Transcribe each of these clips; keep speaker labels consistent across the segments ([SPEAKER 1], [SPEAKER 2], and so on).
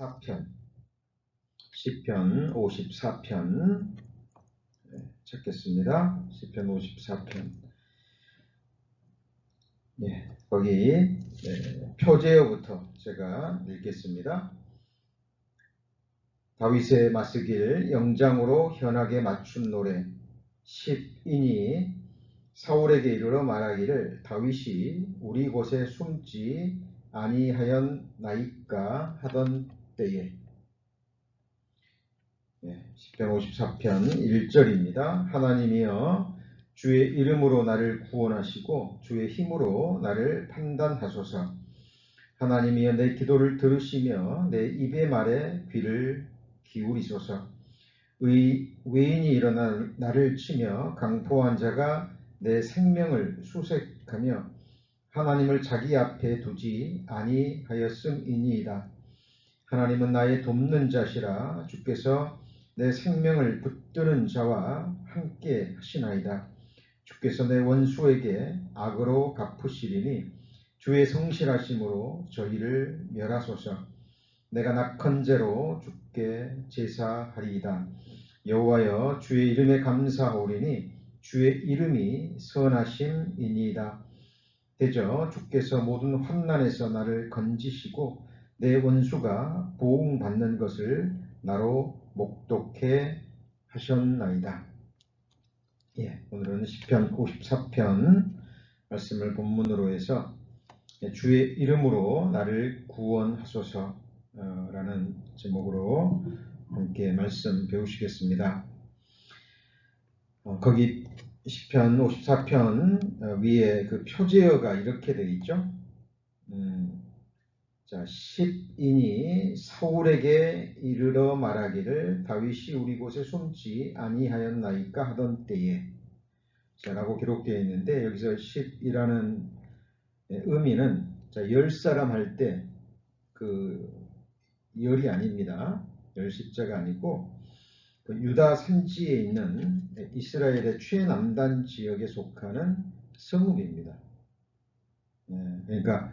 [SPEAKER 1] 54편, 시편 54편 찾겠습니다. 시편 54편. 거기 표제어부터 제가 읽겠습니다. 다윗의 맞쓰기를 영장으로 현하게 맞춘 노래 10인이 사울에게 이르러 말하기를 다윗이 우리 곳에 숨지 아니하였나이까 하던 때에. 시편 54편 1절입니다. 하나님이여 주의 이름으로 나를 구원하시고 주의 힘으로 나를 판단하소서. 하나님이여 내 기도를 들으시며 내 입의 말에 귀를 기울이소서. 외인이 일어나 나를 치며 강포한 자가 내 생명을 수색하며 하나님을 자기 앞에 두지 아니하였음이니이다. 하나님은 나의 돕는 자시라. 주께서 내 생명을 붙드는 자와 함께 하시나이다. 주께서 내 원수에게 악으로 갚으시리니 주의 성실하심으로 저희를 멸하소서. 내가 낙헌제로 주께 제사하리이다. 여호와여 주의 이름에 감사하오리니 주의 이름이 선하심이니이다. 대저 주께서 모든 환난에서 나를 건지시고 내 원수가 보응받는 것을 나로 목독해 하셨나이다. 오늘은 시편 54편 말씀을 본문으로 해서 주의 이름으로 나를 구원하소서 라는 제목으로 함께 말씀 배우시겠습니다. 거기 시편 54편 위에 그 표제어가 이렇게 되어 있죠. 10인이 사울에게 이르러 말하기를 다윗이 우리 곳에 숨지 아니하였나이까 하던 때에 라고 기록되어 있는데, 여기서 10이라는 의미는 10사람 할 때 그 열이 아닙니다. 열 십자가 아니고 그 유다 산지에 있는 이스라엘의 최남단 지역에 속하는 성읍입니다. 그러니까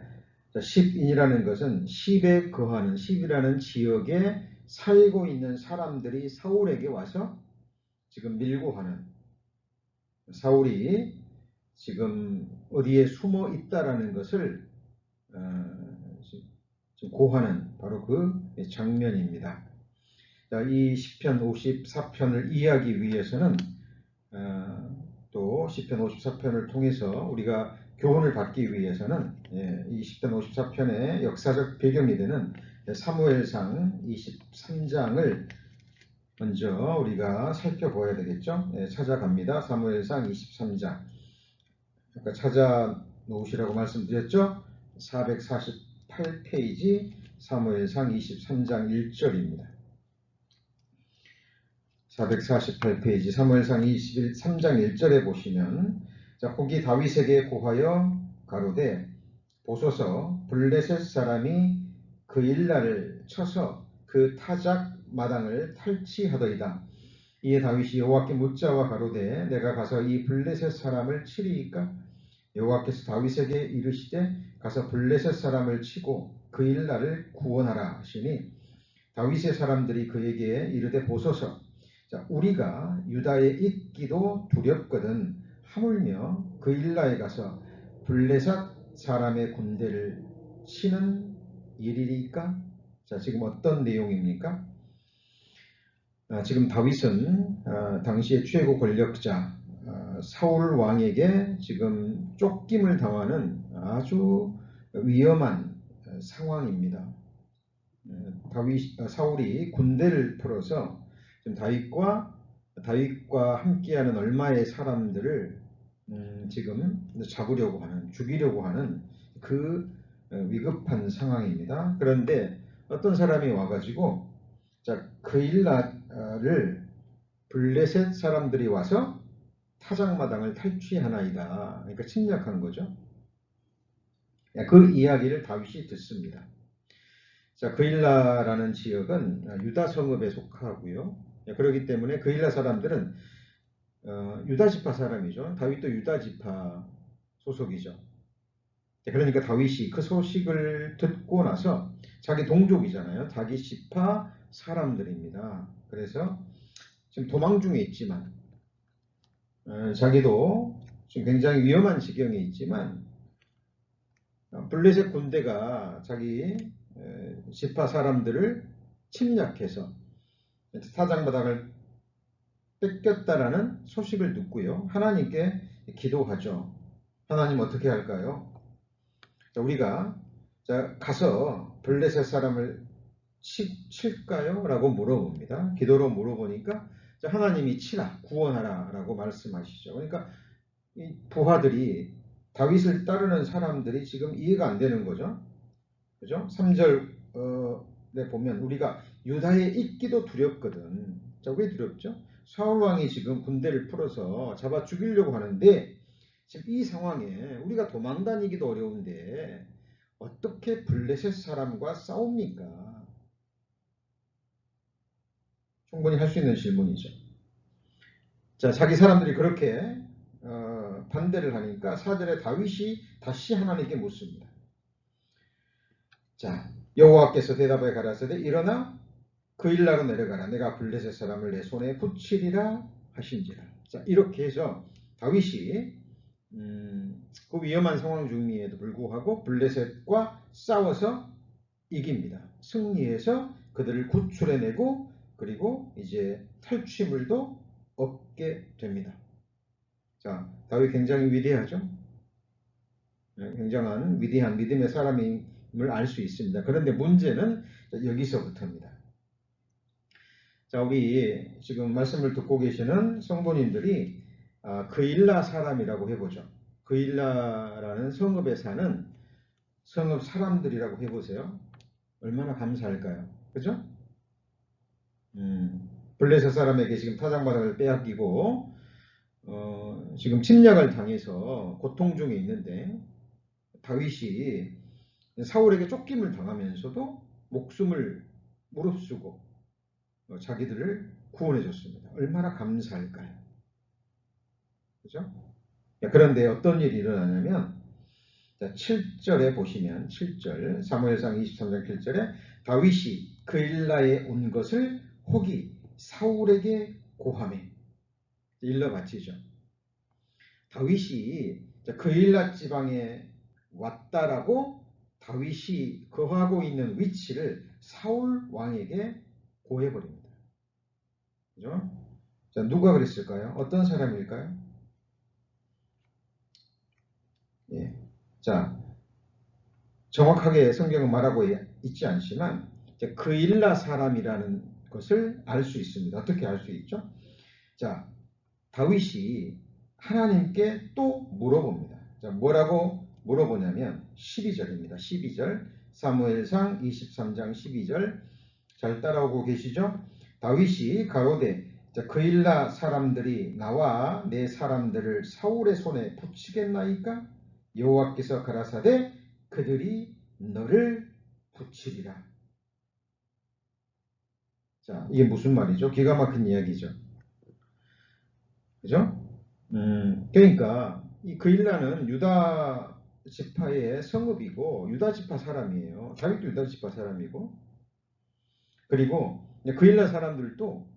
[SPEAKER 1] 10인이라는 것은 10에 거하는 10이라는 지역에 살고 있는 사람들이 사울에게 와서 지금 밀고 하는, 사울이 지금 어디에 숨어 있다라는 것을 고하는 바로 그 장면입니다. 이 시편 54편을 이해하기 위해서는 또 시편 54편을 통해서 우리가 교훈을 받기 위해서는 이 시편 54편의 역사적 배경이 되는 사무엘상 23장을 먼저 우리가 살펴봐야 되겠죠. 찾아갑니다. 사무엘상 23장. 아까 찾아 놓으시라고 말씀드렸죠. 448페이지 사무엘상 23장 1절입니다. 448페이지 사무엘상 23장 1절에 보시면, 거기 다윗에게 고하여 가로되 보소서 블레셋 사람이 그 일날을 쳐서 그 타작 마당을 탈취하더이다. 이에 다윗이 여호와께 묻자와 가로되 내가 가서 이 블레셋 사람을 치리이까? 여호와께서 다윗에게 이르시되 가서 블레셋 사람을 치고 그 일날을 구원하라 하시니 다윗의 사람들이 그에게 이르되 보소서 우리가 유다에 있기도 두렵거든 하물며 그 일라에 가서 블레셋 사람의 군대를 치는 일이리까? 지금 어떤 내용입니까? 지금 다윗은 당시의 최고 권력자 사울 왕에게 지금 쫓김을 당하는 아주 위험한 상황입니다. 사울이 군대를 풀어서 지금 다윗과 함께하는 얼마의 사람들을 지금 잡으려고 하는, 죽이려고 하는 그 위급한 상황입니다. 그런데 어떤 사람이 와가지고 그 일날을 블레셋 사람들이 와서 타작마당을 탈취하나이다. 그러니까 침략한 거죠. 그 이야기를 다윗이 듣습니다. 그일라라는 지역은 유다 성읍에 속하고요. 그렇기 때문에 그일라 사람들은 유다 지파 사람이죠. 다윗도 유다 지파 소속이죠. 그러니까 다윗이 그 소식을 듣고 나서 자기 동족이잖아요. 자기 지파 사람들입니다. 그래서 지금 도망 중에 있지만 자기도 지금 굉장히 위험한 지경에 있지만 블레셋 군대가 자기 지파 사람들을 침략해서 사장바닥을 뺏겼다라는 소식을 듣고요. 하나님께 기도하죠. 하나님 어떻게 할까요? 자, 우리가 가서 블레셋 사람을 칠까요? 라고 물어봅니다. 기도로 물어보니까 하나님이 치라, 구원하라 라고 말씀하시죠. 그러니까 이 부하들이 다윗을 따르는 사람들이 지금 이해가 안 되는 거죠. 그죠? 3절에 보면 우리가 유다에 있기도 두렵거든. 자, 왜 두렵죠? 사울 왕이 지금 군대를 풀어서 잡아 죽이려고 하는데 지금 이 상황에 우리가 도망 다니기도 어려운데 어떻게 블레셋 사람과 싸웁니까? 충분히 할 수 있는 질문이죠. 자, 자기 사람들이 그렇게 반대를 하니까 4절에 다윗이 다시 하나님께 묻습니다. 자, 여호와께서 대답하여 가라사대 일어나 그 일나로 내려가라. 내가 블레셋 사람을 내 손에 붙이리라 하신지라. 자, 이렇게 해서 다윗이 그 위험한 상황 중에도 불구하고 블레셋과 싸워서 이깁니다. 승리해서 그들을 구출해내고 그리고 이제 탈취물도 얻게 됩니다. 자, 다윗 굉장히 위대하죠? 굉장한 위대한 믿음의 사람임을 알 수 있습니다. 그런데 문제는 여기서부터입니다. 자, 우리 지금 말씀을 듣고 계시는 성도님들이 그일라 사람이라고 해보죠. 그일라라는 성읍에 사는 성읍 사람들이라고 해보세요. 얼마나 감사할까요? 그죠? 블레셋 사람에게 지금 타작마당을 빼앗기고 지금 침략을 당해서 고통 중에 있는데 다윗이 사울에게 쫓김을 당하면서도 목숨을 무릅쓰고 자기들을 구원해 줬습니다. 얼마나 감사할까요? 그죠? 그런데 어떤 일이 일어나냐면 7절에 보시면 7절 사무엘상 23장 7절에 다윗이 그일라에 온 것을 혹이 사울에게 고하매 일러 바치죠. 다윗이 그일라 지방에 왔다라고 다윗이 거하고 있는 위치를 사울 왕에게 고해버립니다. 그죠? 자, 누가 그랬을까요? 어떤 사람일까요? 예. 자, 정확하게 성경은 말하고 있지 않지만 그일라 사람이라는 것을 알 수 있습니다. 어떻게 알 수 있죠? 자, 다윗이 하나님께 또 물어봅니다. 자, 뭐라고 물어보냐면 12절입니다. 12절 사무엘상 23장 12절 잘 따라오고 계시죠? 다윗이 가로되 그일라 사람들이 나와 내 사람들을 사울의 손에 붙이겠나이까? 여호와께서 가라사대 그들이 너를 붙이리라. 자, 이게 무슨 말이죠? 기가 막힌 이야기죠. 그죠? 그러니까 이 그일라는 유다 지파의 성읍이고 유다 지파 사람이에요. 다윗도 유다 지파 사람이고 그리고 그일라 사람들도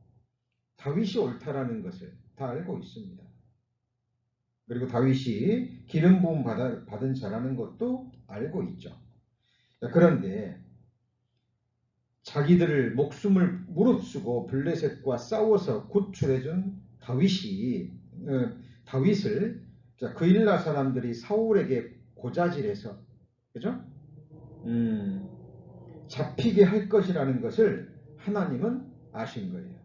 [SPEAKER 1] 다윗이 옳다라는 것을 다 알고 있습니다. 그리고 다윗이 기름 부음 받은 자라는 것도 알고 있죠. 그런데 자기들을 목숨을 무릅쓰고 블레셋과 싸워서 구출해준 다윗을 그일라 사람들이 사울에게 고자질해서 그죠? 잡히게 할 것이라는 것을 하나님은 아신 거예요.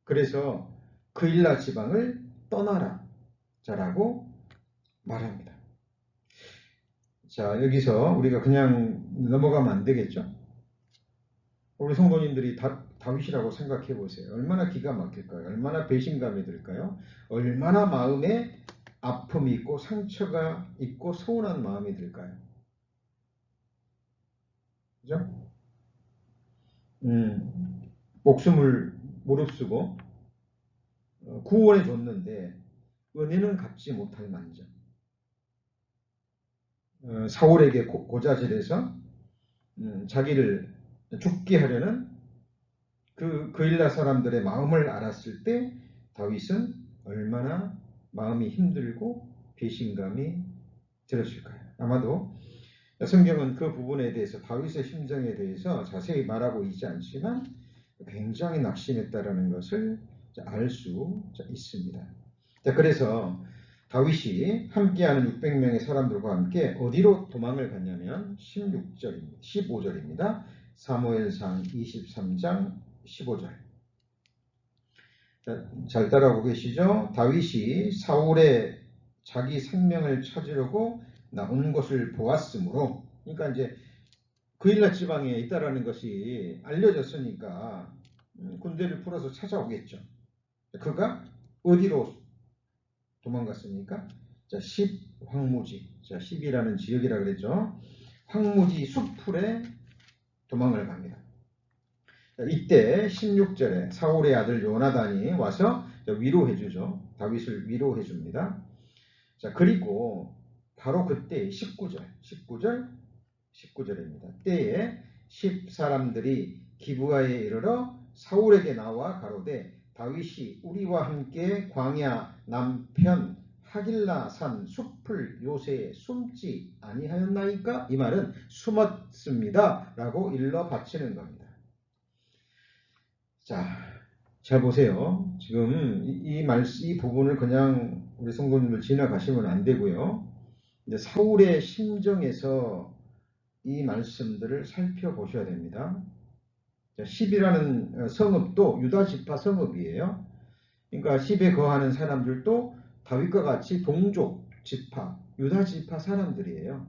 [SPEAKER 1] 그래서 그일라 지방을 떠나라 자라고 말합니다. 자, 여기서 우리가 그냥 넘어가면 안 되겠죠? 우리 성도님들이 다윗이라고 생각해 보세요. 얼마나 기가 막힐까요? 얼마나 배신감이 들까요? 얼마나 마음에 아픔이 있고 상처가 있고 서운한 마음이 들까요? 그죠? 목숨을 무릅쓰고 구원해 줬는데 은혜는 갚지 못할 만정. 사울에게 고자질해서 자기를 죽게 하려는 그 그일라 사람들의 마음을 알았을 때 다윗은 얼마나 마음이 힘들고 배신감이 들었을까요? 아마도 성경은 그 부분에 대해서 다윗의 심정에 대해서 자세히 말하고 있지 않지만 굉장히 낙심했다라는 것을 알 수 있습니다. 그래서 다윗이 함께하는 600명의 사람들과 함께 어디로 도망을 갔냐면 15절입니다. 사무엘상 23장 15절. 잘 따라오고 계시죠? 다윗이 사울의 자기 생명을 찾으려고 나온 것을 보았으므로, 그러니까 이제 그일라 지방에 있다라는 것이 알려졌으니까 군대를 풀어서 찾아오겠죠. 그가 어디로 도망갔습니까? 자, 10황무지. 자, 10이라는 지역이라 그랬죠. 황무지 숲풀에 도망을 갑니다. 이때 16절에 사울의 아들 요나단이 와서 위로해 주죠. 다윗을 위로해 줍니다. 자, 그리고 바로 그때 19절입니다. 때에 10사람들이 기브아에 이르러 사울에게 나와 가로되 다윗이 우리와 함께 광야 남편 하길라 산 숲을 요새에 숨지 아니하였나이까? 이 말은 숨었습니다 라고 일러 바치는 겁니다. 자, 잘 보세요. 지금 이 부분을 그냥 우리 성도님들 지나가시면 안 되고요. 이제 사울의 심정에서 이 말씀들을 살펴보셔야 됩니다. 10이라는 성읍도 유다 지파 성읍이에요. 그러니까 10에 거하는 사람들도 다윗과 같이 동족 지파, 유다 지파 사람들이에요.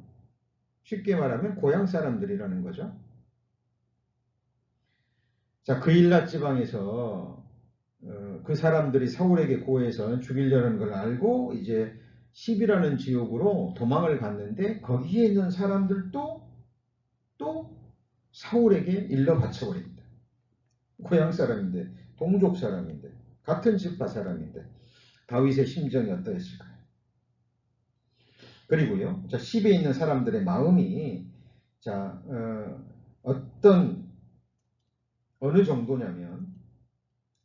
[SPEAKER 1] 쉽게 말하면 고향 사람들이라는 거죠. 자, 그일라 지방에서 그 사람들이 사울에게 고해서 죽이려는 걸 알고 이제 10이라는 지역으로 도망을 갔는데 거기에 있는 사람들도 또 사울에게 일러 바쳐버립니다. 고향 사람인데, 동족 사람인데, 같은 지파 사람인데 다윗의 심정이 어떠했을까요? 그리고요, 자, 10에 있는 사람들의 마음이 자, 어느 정도냐면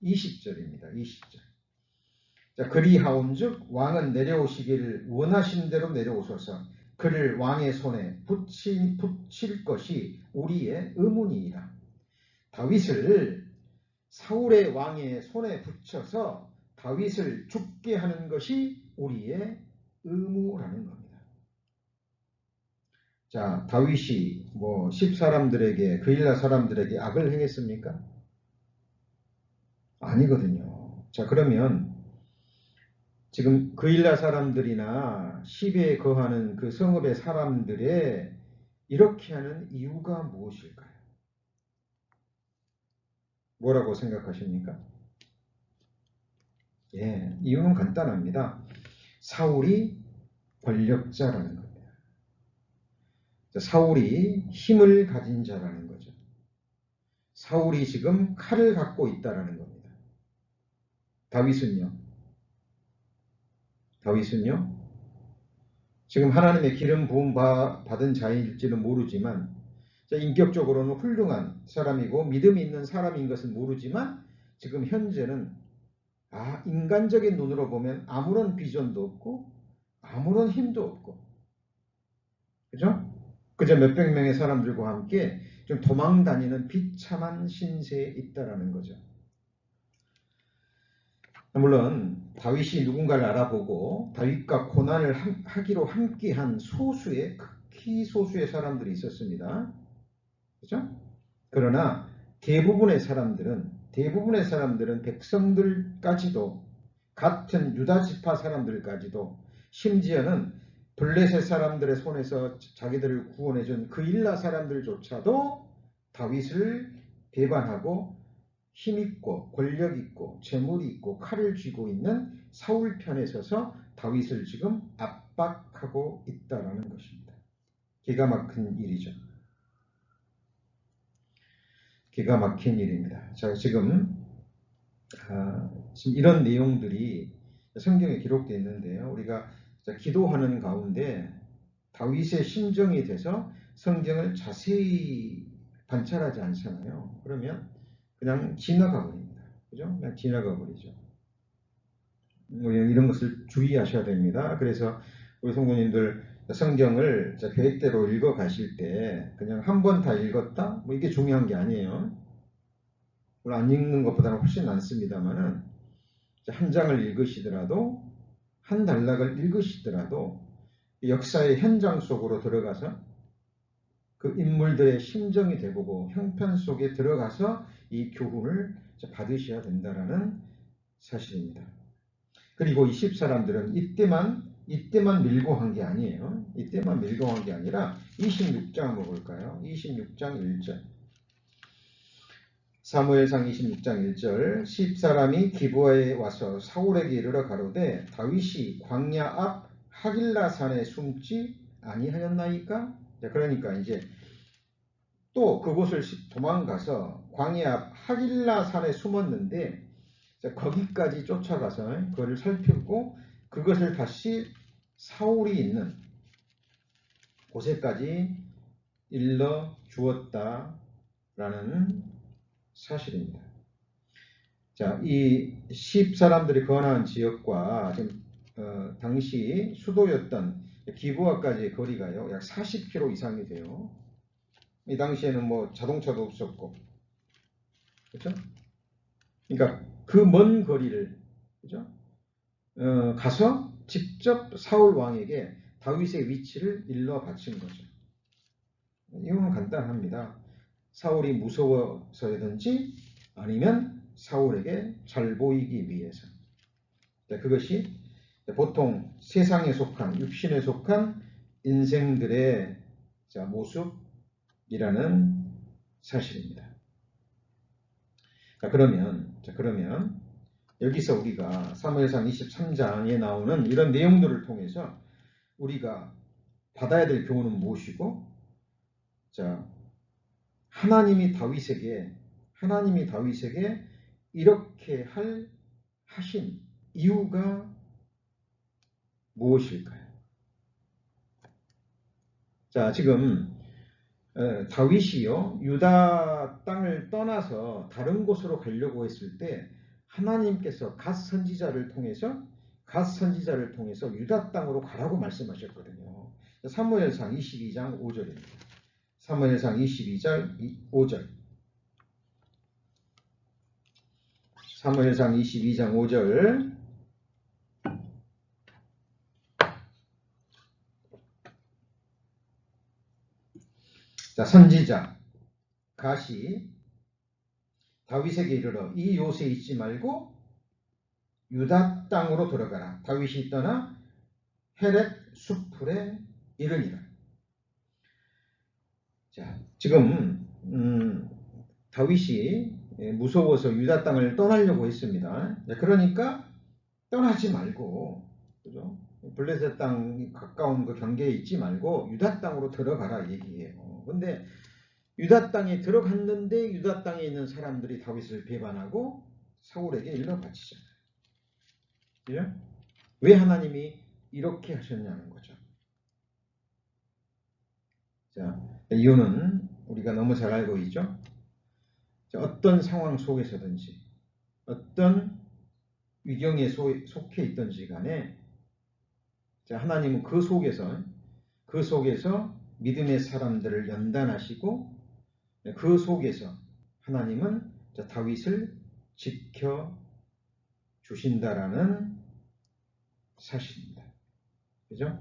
[SPEAKER 1] 20절입니다. 20절. 자, 그리하온즉 왕은 내려오시기를 원하신 대로 내려오소서. 그를 왕의 손에 붙일 것이 우리의 의문이니라. 다윗을 사울의 왕의 손에 붙여서 다윗을 죽게 하는 것이 우리의 의무라는 겁니다. 자, 다윗이 10사람들에게, 그일라 사람들에게 악을 행했습니까? 아니거든요. 자, 그러면 지금 그일라 사람들이나 10에 거하는 그 성읍의 사람들의 이렇게 하는 이유가 무엇일까요? 뭐라고 생각하십니까? 예, 이유는 간단합니다. 사울이 권력자라는 겁니다. 사울이 힘을 가진 자라는 거죠. 사울이 지금 칼을 갖고 있다라는 겁니다. 다윗은요? 지금 하나님의 기름 부음 받은 자일지는 모르지만 인격적으로는 훌륭한 사람이고 믿음이 있는 사람인 것은 모르지만 지금 현재는 인간적인 눈으로 보면 아무런 비전도 없고 아무런 힘도 없고, 그죠? 그저 몇백 명의 사람들과 함께 좀 도망 다니는 비참한 신세에 있다라는 거죠. 물론 다윗이 누군가를 알아보고 다윗과 고난을 하기로 함께한 극히 소수의 사람들이 있었습니다. 그죠? 그러나 대부분의 사람들은 백성들까지도, 같은 유다 지파 사람들까지도, 심지어는 블레셋 사람들의 손에서 자기들을 구원해준 그일라 사람들조차도 다윗을 배반하고 힘있고 권력있고 재물이 있고 칼을 쥐고 있는 사울 편에 서서 다윗을 지금 압박하고 있다는 것입니다. 기가 막힌 일이죠. 기가 막힌 일입니다. 자, 지금 이런 내용들이 성경에 기록되어 있는데요. 우리가 기도하는 가운데 다윗의 심정이 돼서 성경을 자세히 관찰하지 않잖아요. 그러면 그냥 지나가 버립니다. 그죠? 그냥 지나가 버리죠. 이런 것을 주의하셔야 됩니다. 그래서 우리 성도님들 성경을 계획대로 읽어 가실 때 그냥 한 번 다 읽었다? 뭐 이게 중요한 게 아니에요. 물론 안 읽는 것보다는 훨씬 많습니다만은 한 장을 읽으시더라도 한 단락을 읽으시더라도 역사의 현장 속으로 들어가서 그 인물들의 심정이 되보고 형편 속에 들어가서 이 교훈을 받으셔야 된다라는 사실입니다. 그리고 이 10사람들은 이때만 밀고 한 게 아니에요. 이때만 밀고 한 게 아니라 26장 한번 볼까요? 26장 1절. 사무엘상 26장 1절. 10사람이 기브아에 와서 사울에게 이르러 가로되 다윗이 광야 앞 하길라산에 숨지 아니하였나이까? 그러니까 이제 또 그곳을 도망가서 광야 앞 하길라산에 숨었는데 거기까지 쫓아가서 그를 살폈고 그것을 다시 사울이 있는 곳에까지 일러 주었다라는 사실입니다. 자, 이 10사람들이 거하는 지역과 지금 당시 수도였던 기브아까지의 거리가요, 약 40km 이상이 돼요. 이 당시에는 뭐 자동차도 없었고, 그렇죠? 그러니까 그 먼 거리를, 그죠? 가서 직접 사울 왕에게 다윗의 위치를 일러 바친 거죠. 이유는 간단합니다. 사울이 무서워서든지 아니면 사울에게 잘 보이기 위해서. 그것이 보통 세상에 속한, 육신에 속한 인생들의 모습이라는 사실입니다. 그러면 여기서 우리가 사무엘상 23장에 나오는 이런 내용들을 통해서 우리가 받아야 될 교훈은 무엇이고, 하나님이 다윗에게 이렇게 하신 이유가 무엇일까요? 자, 지금 다윗이요, 유다 땅을 떠나서 다른 곳으로 가려고 했을 때 하나님께서 갓 선지자를 통해서 유다 땅으로 가라고 말씀하셨거든요. 사무엘상 22장 5절입니다. 사무엘상 22장 5절. 사무엘상 22장 5절. 자, 선지자 갓이 다윗에게 이르러 이 요새 있지 말고 유다 땅으로 들어가라. 다윗이 떠나 헤렛 수풀에 이르니라. 자, 지금 다윗이 무서워서 유다 땅을 떠나려고 했습니다. 그러니까 떠나지 말고, 그죠? 블레셋 땅이 가까운 그 경계에 있지 말고 유다 땅으로 들어가라 얘기예요. 근데 유다 땅에 들어갔는데 유다 땅에 있는 사람들이 다윗을 배반하고 사울에게 일러 바치잖아요. 그죠? 왜 하나님이 이렇게 하셨냐는 거죠. 자, 이유는 우리가 너무 잘 알고 있죠. 어떤 상황 속에서든지 어떤 위경에 속해 있든지 간에 하나님은 그 속에서 믿음의 사람들을 연단하시고 그 속에서 하나님은 다윗을 지켜 주신다라는 사실입니다. 그죠?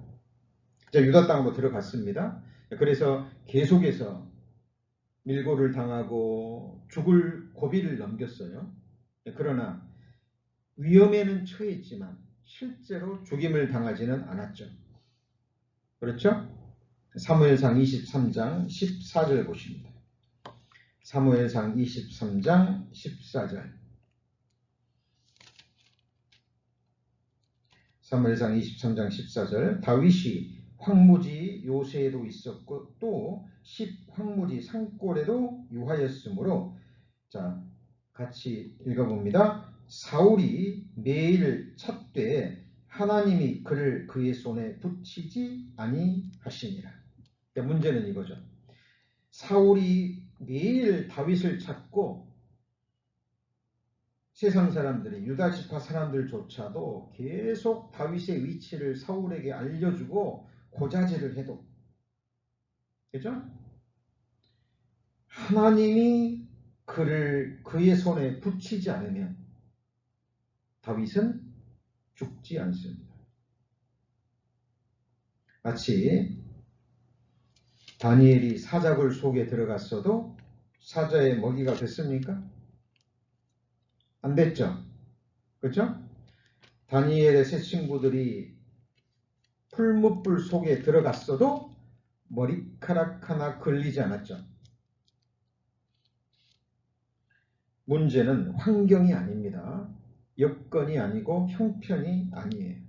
[SPEAKER 1] 유다 땅으로 들어갔습니다. 그래서 계속해서 밀고를 당하고 죽을 고비를 넘겼어요. 그러나 위험에는 처했지만 실제로 죽임을 당하지는 않았죠. 그렇죠? 사무엘상 23장 14절 보십니다. 사무엘상 23장 14절. 사무엘상 23장 14절. 다윗이 황무지 요새에도 있었고 또 10황무지 산골에도 유하였으므로, 자, 같이 읽어봅니다. 사울이 매일 찾되 하나님이 그를 그의 손에 붙이지 아니하시니라. 문제는 이거죠. 사울이 매일 다윗을 찾고 세상 사람들이 유다 지파 사람들조차도 계속 다윗의 위치를 사울에게 알려주고 고자질을 해도 그죠? 하나님이 그의 손에 붙이지 않으면 다윗은 죽지 않습니다. 마치 다니엘이 사자굴 속에 들어갔어도 사자의 먹이가 됐습니까? 안 됐죠. 그렇죠? 다니엘의 세 친구들이 풀무불 속에 들어갔어도 머리카락 하나 걸리지 않았죠. 문제는 환경이 아닙니다. 여건이 아니고 형편이 아니에요.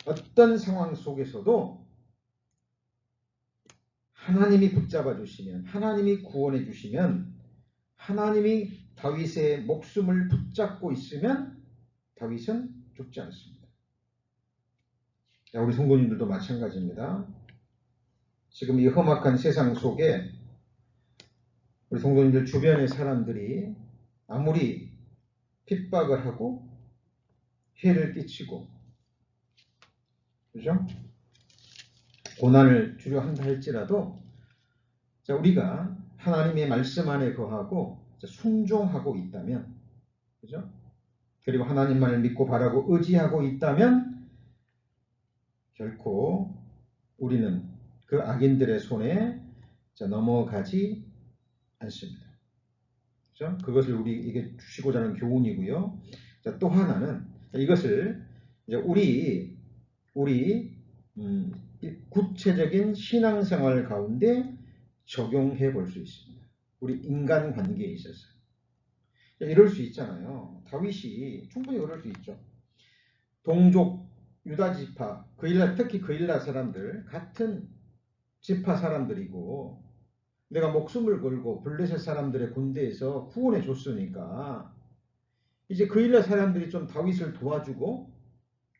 [SPEAKER 1] 어떤 상황 속에서도 하나님이 붙잡아 주시면, 하나님이 구원해 주시면, 하나님이 다윗의 목숨을 붙잡고 있으면 다윗은 죽지 않습니다. 우리 성도님들도 마찬가지입니다. 지금 이 험악한 세상 속에 우리 성도님들 주변의 사람들이 아무리 핍박을 하고 해를 끼치고 그죠? 고난을 주려 한다 할지라도 우리가 하나님의 말씀 안에 거하고 순종하고 있다면 그죠? 그리고 하나님만을 믿고 바라고 의지하고 있다면 결코 우리는 그 악인들의 손에 넘어가지 않습니다. 그죠? 그것을 우리에게 주시고자 하는 교훈이고요. 또 하나는 이것을 우리 구체적인 신앙생활 가운데 적용해 볼 수 있습니다. 우리 인간관계에 있어서. 이럴 수 있잖아요. 다윗이 충분히 그럴 수 있죠. 동족 유다 지파, 특히 그일라 사람들, 같은 지파 사람들이고 내가 목숨을 걸고 블레셋 사람들의 군대에서 구원해 줬으니까 이제 그일라 사람들이 좀 다윗을 도와주고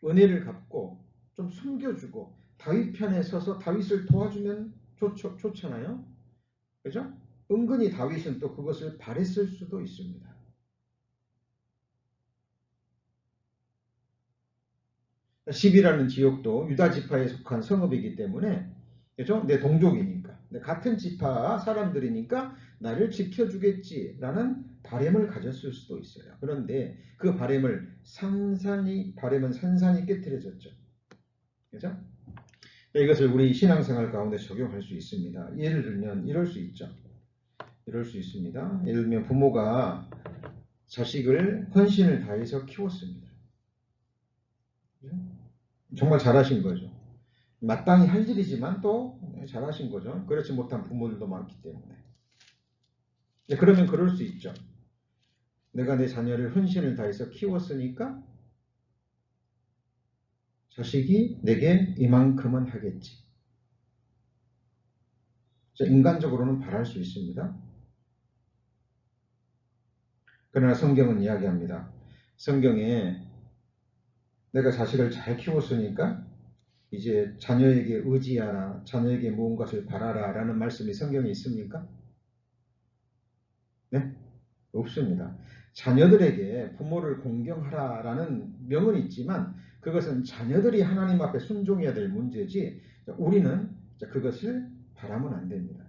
[SPEAKER 1] 은혜를 갚고 좀 숨겨주고 다윗 편에 서서 다윗을 도와주면 좋잖아요. 그죠? 은근히 다윗은 또 그것을 바랬을 수도 있습니다. 십이라는 지역도 유다 지파에 속한 성읍이기 때문에 그죠? 내 동족이니까 내 같은 지파 사람들이니까 나를 지켜주겠지라는 바램을 가졌을 수도 있어요. 그런데 그 바램은 산산이 깨트려졌죠. 그죠? 이것을 우리 신앙생활 가운데 적용할 수 있습니다. 예를 들면 이럴 수 있죠. 이럴 수 있습니다. 예를 들면 부모가 자식을 헌신을 다해서 키웠습니다. 정말 잘하신 거죠. 마땅히 할 일이지만 또 잘하신 거죠. 그렇지 못한 부모들도 많기 때문에. 그러면 그럴 수 있죠. 내가 내 자녀를 헌신을 다해서 키웠으니까 자식이 내게 이만큼은 하겠지. 인간적으로는 바랄 수 있습니다. 그러나 성경은 이야기합니다. 성경에 내가 자식을 잘 키웠으니까 이제 자녀에게 의지하라, 자녀에게 무언가를 바라라 라는 말씀이 성경에 있습니까? 네? 없습니다. 자녀들에게 부모를 공경하라 라는 명은 있지만 그것은 자녀들이 하나님 앞에 순종해야 될 문제지 우리는 그것을 바라면 안 됩니다.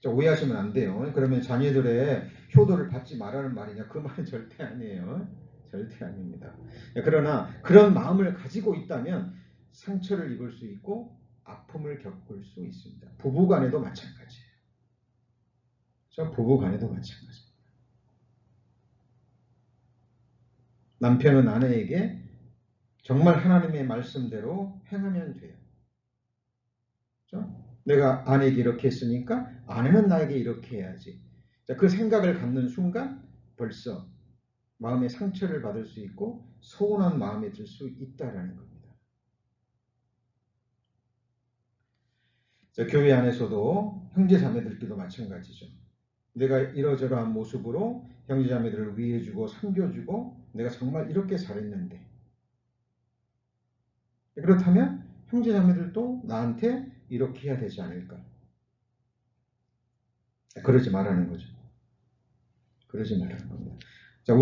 [SPEAKER 1] 오해하시면 안 돼요. 그러면 자녀들의 효도를 받지 말라는 말이냐? 그 말은 절대 아니에요. 절대 아닙니다. 그러나 그런 마음을 가지고 있다면 상처를 입을 수 있고 아픔을 겪을 수 있습니다. 부부간에도 마찬가지예요. 부부간에도 마찬가지입니다. 남편은 아내에게 정말 하나님의 말씀대로 행하면 돼요. 그렇죠? 내가 아내에게 이렇게 했으니까 아내는 나에게 이렇게 해야지. 그 생각을 갖는 순간 벌써 마음의 상처를 받을 수 있고 서운한 마음이 들 수 있다라는 겁니다. 교회 안에서도 형제자매들끼리도 마찬가지죠. 내가 이러저러한 모습으로 형제자매들을 위해주고 섬겨주고 내가 정말 이렇게 잘했는데 그렇다면 형제자매들도 나한테 이렇게 해야 되지 않을까? 그러지 말라는 거죠. 그러지 말라는 겁니다. 자,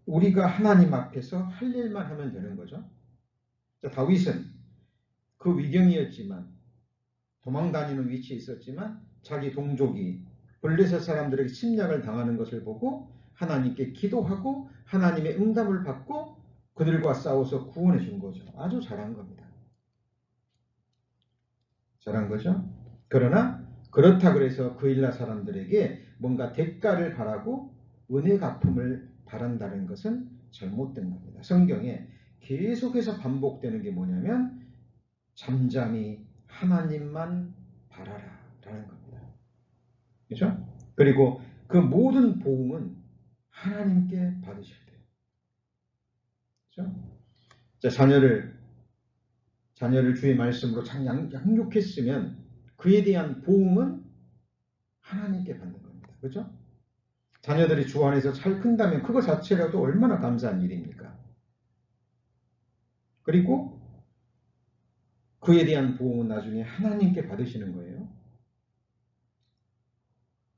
[SPEAKER 1] 우리가 하나님 앞에서 할 일만 하면 되는 거죠. 자, 다윗은 그 위경이었지만, 도망다니는 위치에 있었지만 자기 동족이 블레셋 사람들에게 침략을 당하는 것을 보고 하나님께 기도하고 하나님의 응답을 받고 그들과 싸워서 구원해 준 거죠. 아주 잘한 겁니다. 잘한 거죠. 그러나 그렇다 그래서 그일라 사람들에게 뭔가 대가를 바라고 은혜 갚음을 바란다는 것은 잘못된 겁니다. 성경에 계속해서 반복되는 게 뭐냐면 잠잠히 하나님만 바라라 라는 겁니다. 그렇죠? 그리고 그 모든 보응은 하나님께 받으셔야 돼요. 그렇죠? 자, 자녀를 주의 말씀으로 양육했으면 그에 대한 보응은 하나님께 받는 겁니다. 그렇죠? 자녀들이 주 안에서 잘 큰다면 그거 자체라도 얼마나 감사한 일입니까? 그리고 그에 대한 보응은 나중에 하나님께 받으시는 거예요.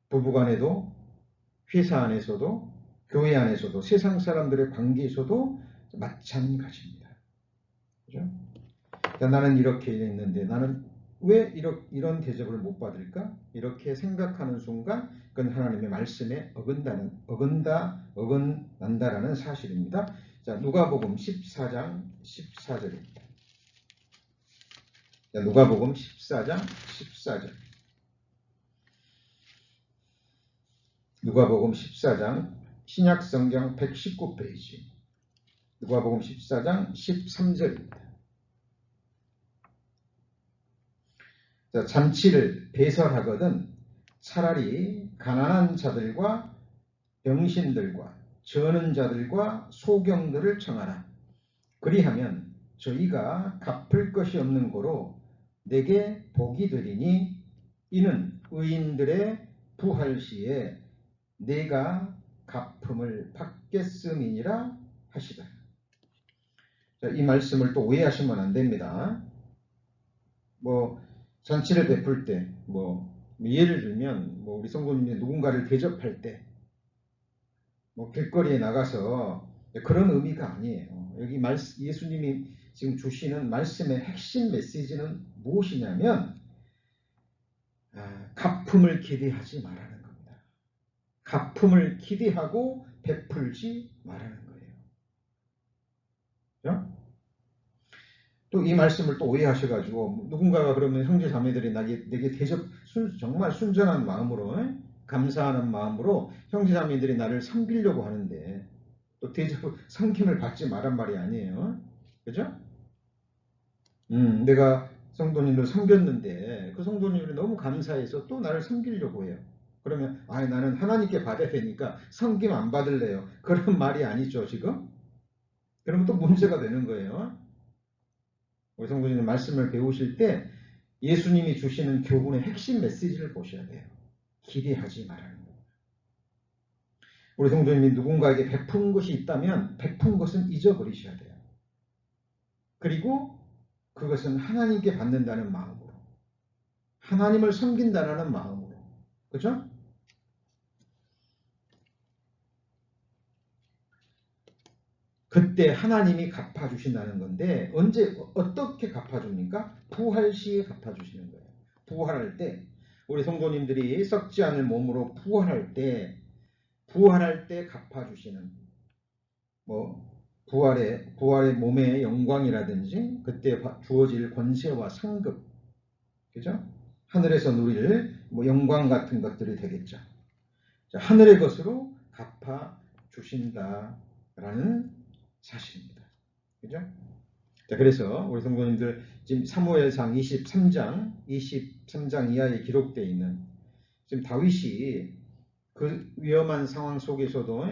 [SPEAKER 1] 부부간에도 회사 안에서도 교회 안에서도 세상 사람들의 관계에서도 마찬가지입니다. 그죠? 나는 이렇게 있는데 나는 왜 이런 대접을 못 받을까? 이렇게 생각하는 순간 그건 하나님의 말씀에 어긋난다라는 사실입니다. 자, 누가복음 14장 14절입니다. 자, 누가복음 14장 14절. 누가복음 14장 신약성경 119페이지. 누가복음 14장 13절입니다. 자, 잔치를 배설하거든 차라리 가난한 자들과 병신들과 저는 자들과 소경들을 청하라. 그리하면 저희가 갚을 것이 없는 고로 내게 복이 되리니 이는 의인들의 부활 시에 내가 갚음을 받겠음이니라 하시다. 자, 이 말씀을 또 오해하시면 안 됩니다. 잔치를 베풀 때, 예를 들면, 우리 성도님이 누군가를 대접할 때, 길거리에 나가서 그런 의미가 아니에요. 여기 예수님이 지금 주시는 말씀의 핵심 메시지는 무엇이냐면, 갚음을 기대하지 말라는 겁니다. 갚음을 기대하고 베풀지 말라는 거예요. 그렇죠? 또 이 말씀을 또 오해하셔가지고 누군가가 그러면 형제 자매들이 내게 대접 정말 순전한 마음으로 감사하는 마음으로 형제 자매들이 나를 섬기려고 하는데 또 대접 섬김을 받지 말란 말이 아니에요. 그죠? 내가 성도님을 섬겼는데 그 성도님이 너무 감사해서 또 나를 섬기려고 해요. 그러면 나는 하나님께 받아야 되니까 섬김 안 받을래요. 그런 말이 아니죠 지금? 그러면 또 문제가 되는 거예요. 우리 성도님들 말씀을 배우실 때 예수님이 주시는 교훈의 핵심 메시지를 보셔야 돼요. 기대하지 말라는 거예요. 우리 성도님이 누군가에게 베푼 것이 있다면 베푼 것은 잊어버리셔야 돼요. 그리고 그것은 하나님께 받는다는 마음으로, 하나님을 섬긴다는 마음으로, 그죠? 그때 하나님이 갚아주신다는 건데 어떻게 갚아줍니까? 부활 시에 갚아주시는 거예요. 부활할 때 우리 성도님들이 썩지 않을 몸으로 부활할 때 갚아주시는 부활의 몸의 영광이라든지 그때 주어질 권세와 상급, 그죠? 하늘에서 누릴 영광 같은 것들이 되겠죠. 자, 하늘의 것으로 갚아주신다라는 사실입니다. 그죠? 자, 그래서 우리 성도님들 지금 사무엘상 23장 이하에 기록되어 있는 지금 다윗이 그 위험한 상황 속에서도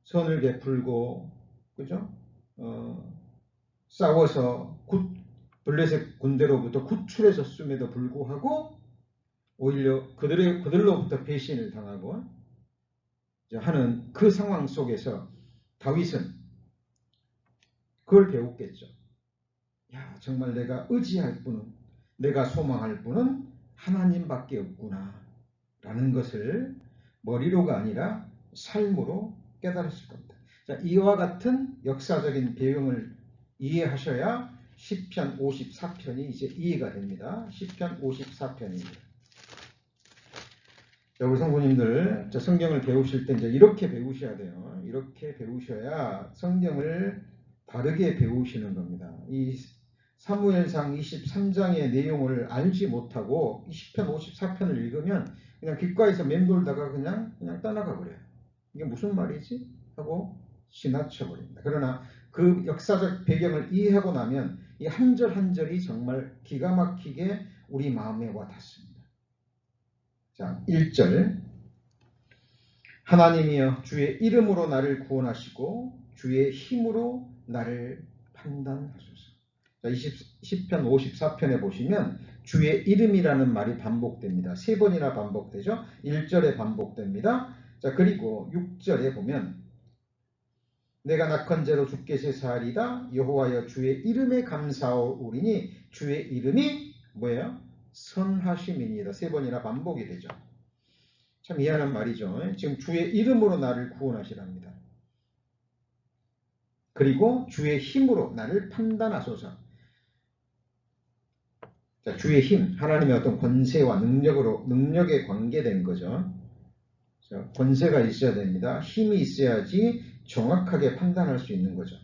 [SPEAKER 1] 선을 베풀고 그죠? 싸워서 블레셋 군대로부터 구출해졌음에도 불구하고 오히려 그들로부터 배신을 당하고 하는 그 상황 속에서 다윗은 그걸 배웠겠죠. 정말 내가 의지할 분은, 내가 소망할 분은 하나님밖에 없구나 라는 것을 머리로가 아니라 삶으로 깨달았을 겁니다. 자, 이와 같은 역사적인 배경을 이해하셔야 시편 54편이 이제 이해가 됩니다. 시편 54편입니다. 자, 우리 성도님들, 성경을 배우실 때 이제 이렇게 배우셔야 돼요. 이렇게 배우셔야 성경을 바르게 배우시는 겁니다. 이 사무엘상 23장의 내용을 알지 못하고 시편 54편을 읽으면 그냥 귓가에서 맴돌다가 그냥 떠나가 버려요. 이게 무슨 말이지? 하고 지나쳐 버립니다. 그러나 그 역사적 배경을 이해하고 나면 이 한 절 한 절이 정말 기가 막히게 우리 마음에 와 닿습니다. 자, 1절. 하나님이여 주의 이름으로 나를 구원하시고 주의 힘으로 나를 판단하소서. 자, 시편 54편에 보시면 주의 이름이라는 말이 반복됩니다. 3번이나 반복되죠. 1절에 반복됩니다. 자, 그리고 6절에 보면 내가 낙헌제로 주께 제사하리다 여호와여 주의 이름에 감사하오리니 주의 이름이 뭐예요? 선하심이니이다. 3번이나 반복이 되죠. 참 미안한 말이죠. 지금 주의 이름으로 나를 구원하시랍니다. 그리고 주의 힘으로 나를 판단하소서. 자, 주의 힘, 하나님의 어떤 권세와 능력에 관계된 거죠. 자, 권세가 있어야 됩니다. 힘이 있어야지 정확하게 판단할 수 있는 거죠.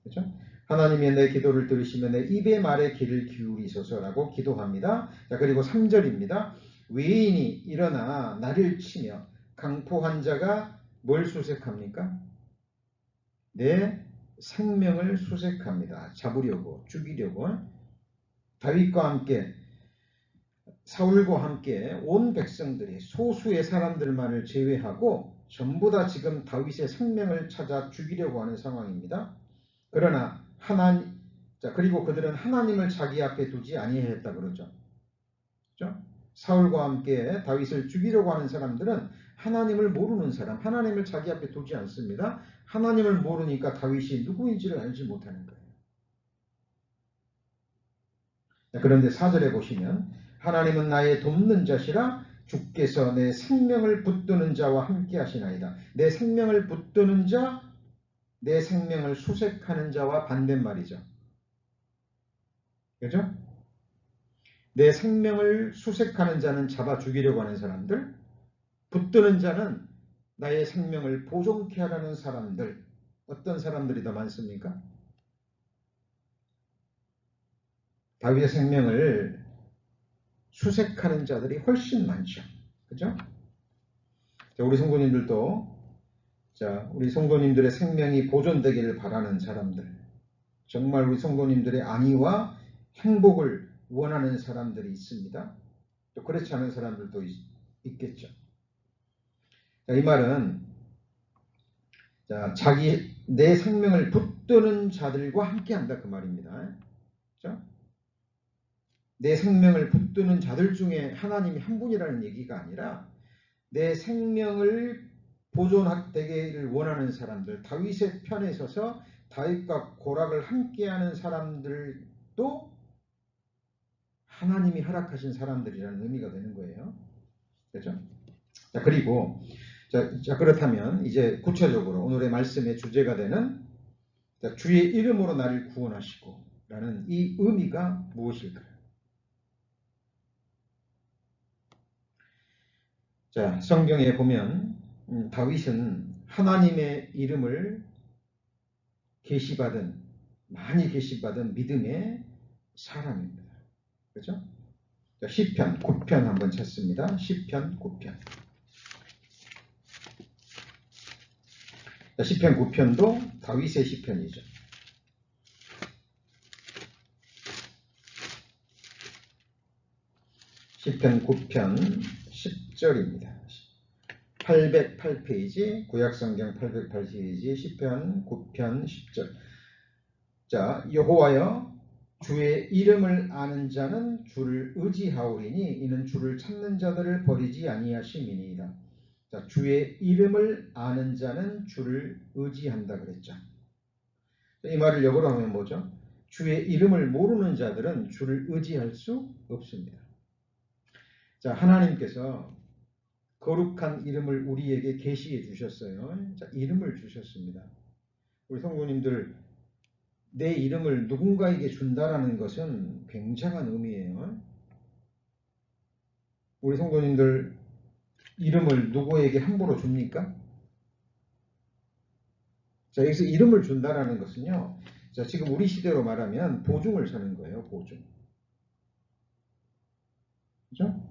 [SPEAKER 1] 그렇죠? 하나님의 내 기도를 들으시며 내 입의 말에 귀를 기울이소서라고 기도합니다. 자, 그리고 3절입니다. 외인이 일어나 나를 치며 강포한 자가 뭘 수색합니까? 내 생명을 수색합니다. 잡으려고, 죽이려고. 다윗과 함께 사울과 함께 온 백성들이 소수의 사람들만을 제외하고 전부 다 지금 다윗의 생명을 찾아 죽이려고 하는 상황입니다. 그러나 그리고 그들은 하나님을 자기 앞에 두지 아니했다 그러죠. 그렇죠? 사울과 함께 다윗을 죽이려고 하는 사람들은 하나님을 모르는 사람, 하나님을 자기 앞에 두지 않습니다. 하나님을 모르니까 다윗이 누구인지를 알지 못하는 거예요. 그런데 4절에 보시면 하나님은 나의 돕는 자시라 주께서 내 생명을 붙드는 자와 함께 하시나이다. 내 생명을 붙드는 자, 내 생명을 수색하는 자와 반대말이죠. 그죠? 내 생명을 수색하는 자는 잡아 죽이려고 하는 사람들, 붙드는 자는 나의 생명을 보존케 하라는 사람들. 어떤 사람들이 더 많습니까? 다윗의 생명을 수색하는 자들이 훨씬 많죠. 그죠? 자, 우리 성도님들의 생명이 보존되기를 바라는 사람들, 정말 우리 성도님들의 안위와 행복을 원하는 사람들이 있습니다. 또 그렇지 않은 사람들도 있겠죠. 자, 이 말은 내 생명을 붙드는 자들과 함께한다 그 말입니다. 그렇죠? 내 생명을 붙드는 자들 중에 하나님이 한 분이라는 얘기가 아니라 내 생명을 보존되기를 원하는 사람들, 다윗의 편에 서서 다윗과 고락을 함께하는 사람들도 하나님이 허락하신 사람들이라는 의미가 되는 거예요. 그렇죠? 자, 그리고 그렇다면 이제 구체적으로 오늘의 말씀의 주제가 되는 주의 이름으로 나를 구원하시고 라는 이 의미가 무엇일까요? 자, 성경에 보면 다윗은 하나님의 이름을 많이 계시받은 믿음의 사람입니다. 그렇죠? 자, 시편 9편 한번 찾습니다. 시편 9편. 자, 시편 9편도 다윗의 시편이죠. 시편 9편 10절입니다. 808페이지, 구약성경 808페이지, 시편 9편 10절. 자, 여호와여 주의 이름을 아는 자는 주를 의지하오리니 이는 주를 찾는 자들을 버리지 아니하심이니이다. 자, 주의 이름을 아는 자는 주를 의지한다 그랬죠. 이 말을 역으로 하면 뭐죠? 주의 이름을 모르는 자들은 주를 의지할 수 없습니다. 자, 하나님께서 거룩한 이름을 우리에게 계시해 주셨어요. 자, 이름을 주셨습니다. 우리 성도님들, 내 이름을 누군가에게 준다라는 것은 굉장한 의미예요. 우리 성도님들, 이름을 누구에게 함부로 줍니까? 자, 여기서 이름을 준다라는 것은요, 자, 지금 우리 시대로 말하면 보증을 서는 거예요, 보증. 그죠?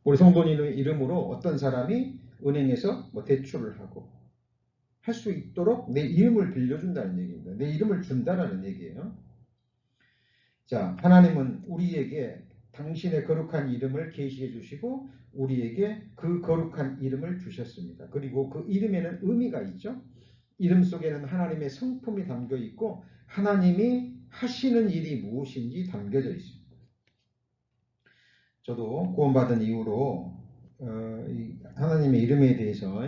[SPEAKER 1] 우리 성도님의 이름으로 어떤 사람이 은행에서 뭐 대출을 하고 할 수 있도록 내 이름을 빌려준다는 얘기입니다. 내 이름을 준다라는 얘기예요. 자, 하나님은 우리에게 당신의 거룩한 이름을 계시해 주시고 우리에게 그 거룩한 이름을 주셨습니다. 그리고 그 이름에는 의미가 있죠. 이름 속에는 하나님의 성품이 담겨 있고 하나님이 하시는 일이 무엇인지 담겨져 있습니다. 저도 구원받은 이후로 하나님의 이름에 대해서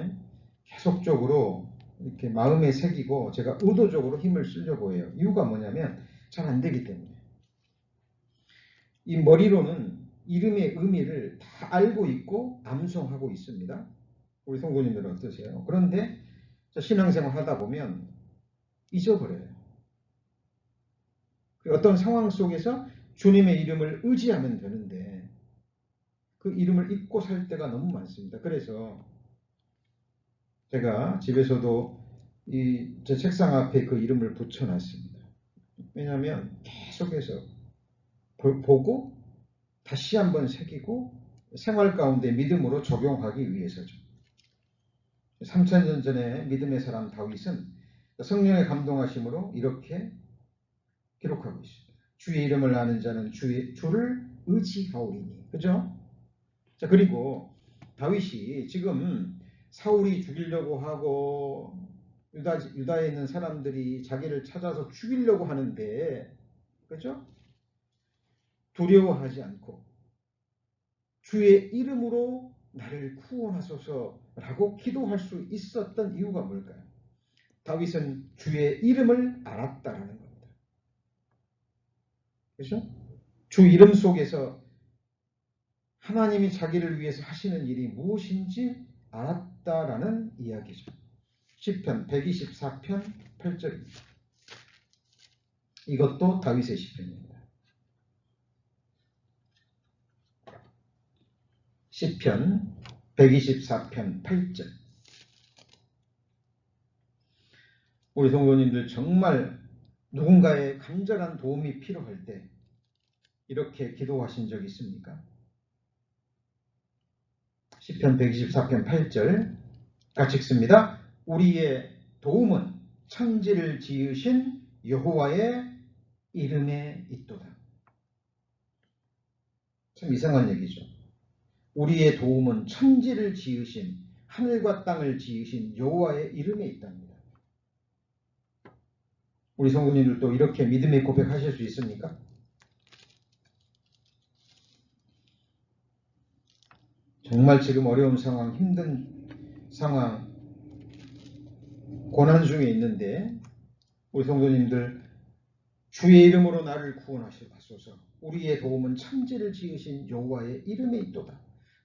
[SPEAKER 1] 계속적으로 이렇게 마음에 새기고 제가 의도적으로 힘을 쓰려고 해요. 이유가 뭐냐면 잘 안 되기 때문에. 이 머리로는 이름의 의미를 다 알고 있고 암송하고 있습니다. 우리 성도님들은 어떠세요? 그런데 신앙생활 하다 보면 잊어버려요. 어떤 상황 속에서 주님의 이름을 의지하면 되는데 그 이름을 잊고 살 때가 너무 많습니다. 그래서 제가 집에서도 제 책상 앞에 그 이름을 붙여놨습니다. 왜냐하면 계속해서 보고 다시 한번 새기고 생활 가운데 믿음으로 적용하기 위해서죠. 3000년 전에 믿음의 사람 다윗은 성령의 감동하심으로 이렇게 기록하고 있습니다. 주의 이름을 아는 자는 주를 의지하오리니. 그죠? 자, 그리고 다윗이 지금 사울이 죽이려고 하고 유다에 있는 사람들이 자기를 찾아서 죽이려고 하는데, 그죠? 두려워하지 않고 주의 이름으로 나를 구원하소서라고 기도할 수 있었던 이유가 뭘까요? 다윗은 주의 이름을 알았다라는 겁니다. 그렇죠? 주 이름 속에서 하나님이 자기를 위해서 하시는 일이 무엇인지 알았다라는 이야기죠. 시편 124편 8절입니다. 이것도 다윗의 시편입니다. 시편 124편 8절. 우리 성도님들 정말 누군가의 간절한 도움이 필요할 때 이렇게 기도하신 적 있습니까? 시편 124편 8절 같이 읽습니다. 우리의 도움은 천지를 지으신 여호와의 이름에 있도다. 참 이상한 얘기죠. 우리의 도움은 천지를 지으신 하늘과 땅을 지으신 여호와의 이름에 있답니다. 우리 성도님들도 이렇게 믿음의 고백하실 수 있습니까? 정말 지금 어려운 상황, 힘든 상황, 고난 중에 있는데 우리 성도님들 주의 이름으로 나를 구원하시옵소서. 우리의 도움은 천지를 지으신 여호와의 이름에 있도다.